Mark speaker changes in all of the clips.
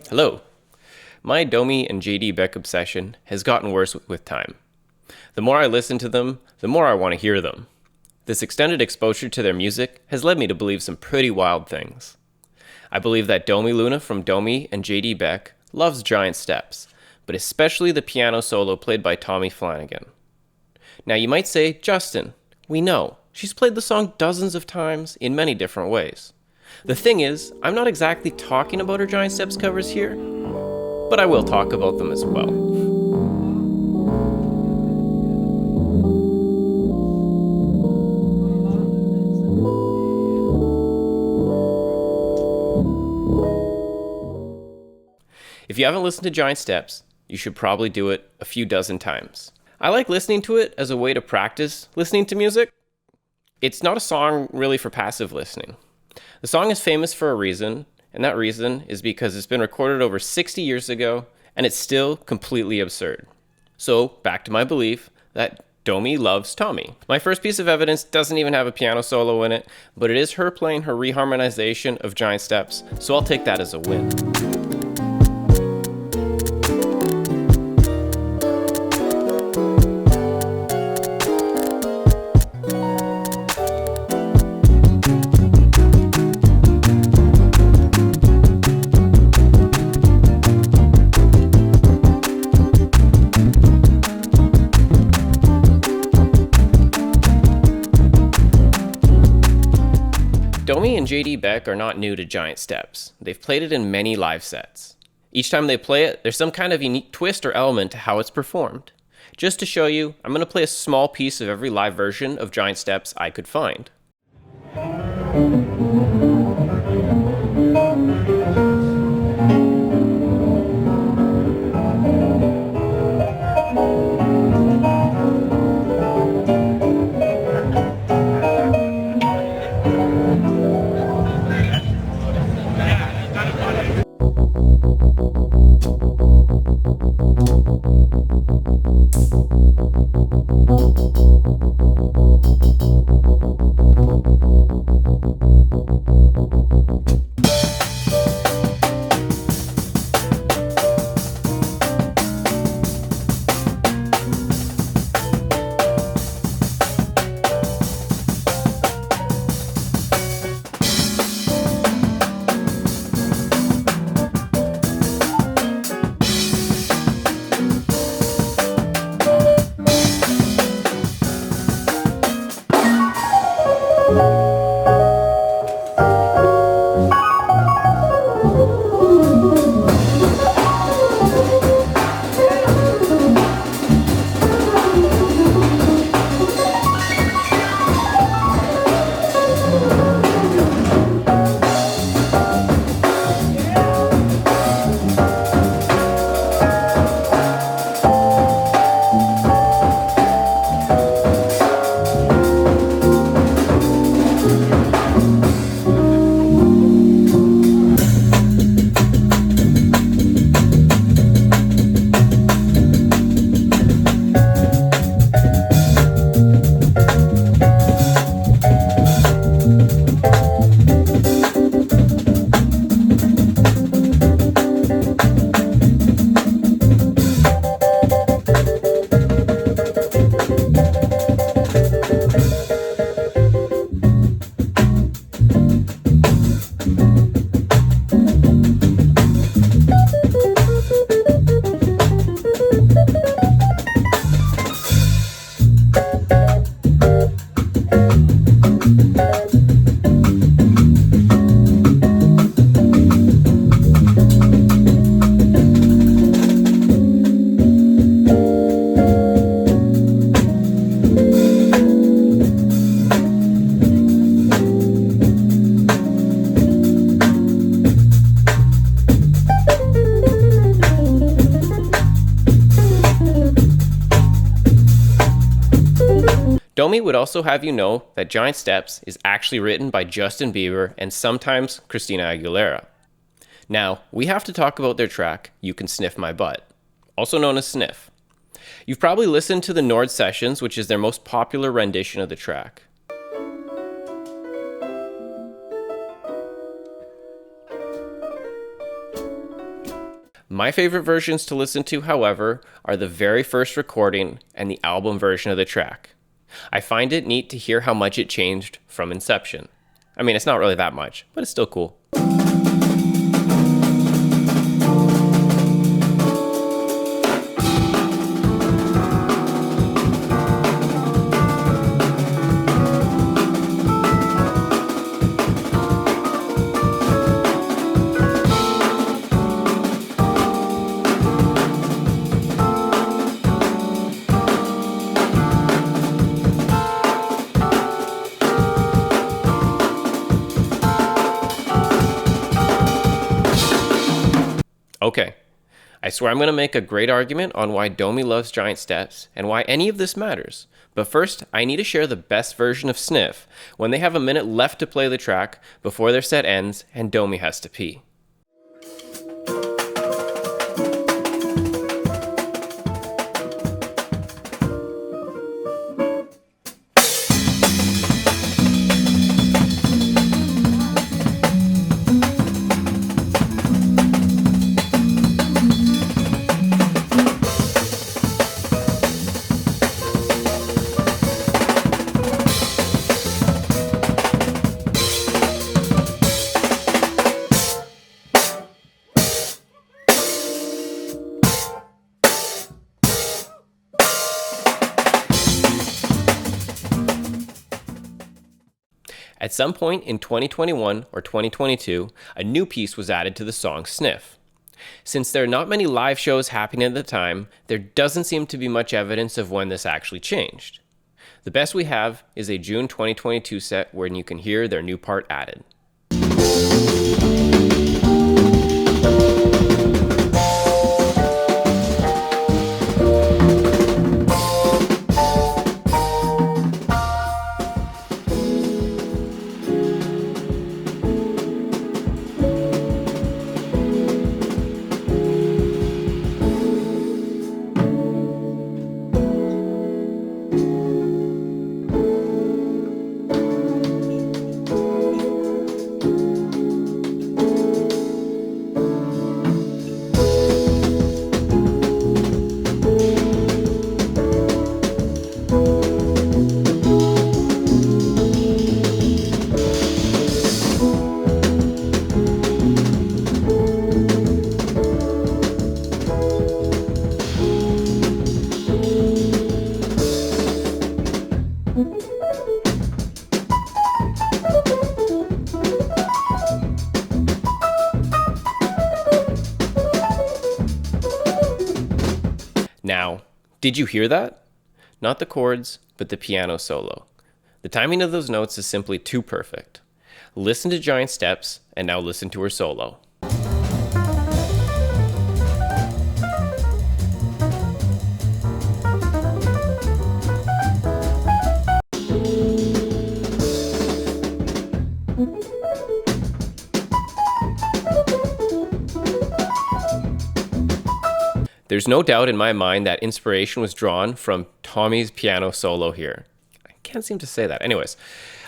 Speaker 1: Hello. My Domi and JD Beck obsession has gotten worse with time. The more I listen to them, the more I want to hear them. This extended exposure to their music has led me to believe some pretty wild things. I believe that Domi Luna from Domi and JD Beck loves Giant Steps, but especially the piano solo played by Tommy Flanagan. Now you might say, Justin, we know. She's played the song dozens of times in many different ways. The thing is, I'm not exactly talking about her Giant Steps covers here, but I will talk about them as well. If you haven't listened to Giant Steps, you should probably do it a few dozen times. I like listening to it as a way to practice listening to music. It's not a song really for passive listening. The song is famous for a reason, and that reason is because it's been recorded over 60 years ago, and it's still completely absurd. So, back to my belief that Domi loves Tommy. My first piece of evidence doesn't even have a piano solo in it, but it is her playing her reharmonization of Giant Steps, so I'll take that as a win. Domi and JD Beck are not new to Giant Steps. They've played it in many live sets. Each time they play it, there's some kind of unique twist or element to how it's performed. Just to show you, I'm going to play a small piece of every live version of Giant Steps I could find. Domi would also have you know that Giant Steps is actually written by Justin Bieber and sometimes Christina Aguilera. Now, we have to talk about their track, You Can Sniff My Butt, also known as Sniff. You've probably listened to the Nord Sessions, which is their most popular rendition of the track. My favorite versions to listen to, however, are the very first recording and the album version of the track. I find it neat to hear how much it changed from inception. I mean, it's not really that much, but it's still cool. Okay, I swear I'm going to make a great argument on why Domi loves Giant Steps and why any of this matters. But first, I need to share the best version of Sniff when they have a minute left to play the track before their set ends and Domi has to pee. At some point in 2021 or 2022, a new piece was added to the song Sniff. Since there are not many live shows happening at the time, there doesn't seem to be much evidence of when this actually changed. The best we have is a June 2022 set wherein you can hear their new part added. Now, did you hear that? Not the chords, but the piano solo. The timing of those notes is simply too perfect. Listen to Giant Steps, and now listen to her solo. There's no doubt in my mind that inspiration was drawn from Tommy's piano solo here. I can't seem to say that. Anyways,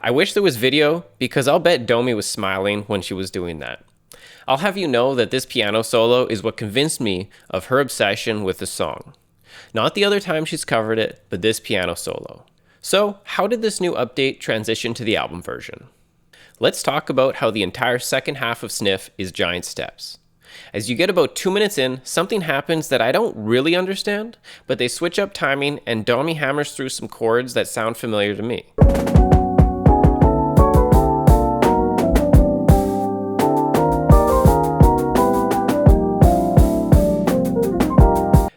Speaker 1: I wish there was video because I'll bet Domi was smiling when she was doing that. I'll have you know that this piano solo is what convinced me of her obsession with the song. Not the other time she's covered it, but this piano solo. So, how did this new update transition to the album version? Let's talk about how the entire second half of Sniff is Giant Steps. As you get about 2 minutes in, something happens that I don't really understand, but they switch up timing and Domi hammers through some chords that sound familiar to me.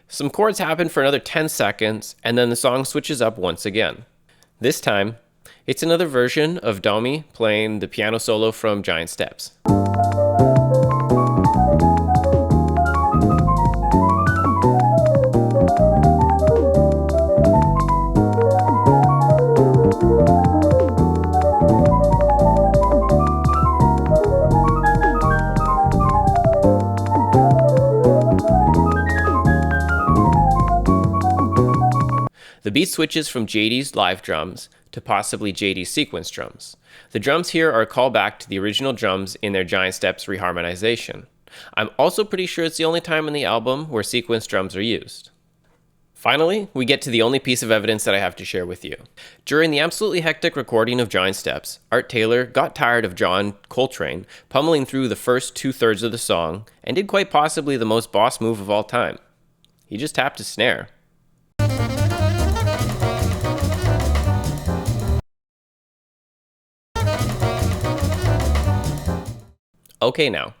Speaker 1: Some chords happen for another 10 seconds, and then the song switches up once again. This time, it's another version of Domi playing the piano solo from Giant Steps. The beat switches from JD's live drums to possibly JD's sequence drums. The drums here are a callback to the original drums in their Giant Steps reharmonization. I'm also pretty sure it's the only time in the album where sequence drums are used. Finally, we get to the only piece of evidence that I have to share with you. During the absolutely hectic recording of Giant Steps, Art Taylor got tired of John Coltrane pummeling through the first 2/3 of the song and did quite possibly the most boss move of all time. He just tapped his snare. Okay now,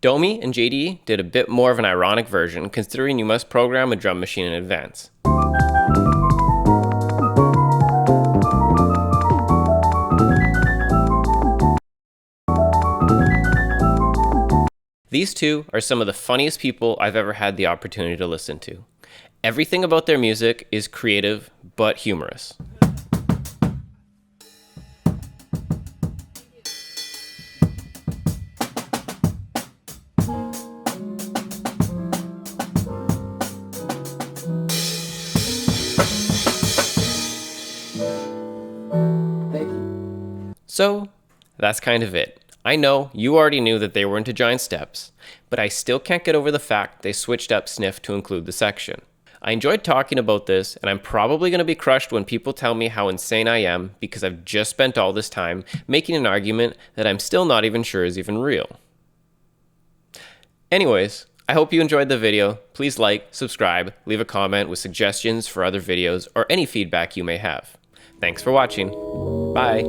Speaker 1: Domi and JD did a bit more of an ironic version considering you must program a drum machine in advance. These two are some of the funniest people I've ever had the opportunity to listen to. Everything about their music is creative but humorous. So, that's kind of it. I know you already knew that they were into Giant Steps, but I still can't get over the fact they switched up Sniff to include the section. I enjoyed talking about this, and I'm probably going to be crushed when people tell me how insane I am because I've just spent all this time making an argument that I'm still not even sure is even real. Anyways, I hope you enjoyed the video. Please like, subscribe, leave a comment with suggestions for other videos or any feedback you may have. Thanks for watching. Bye.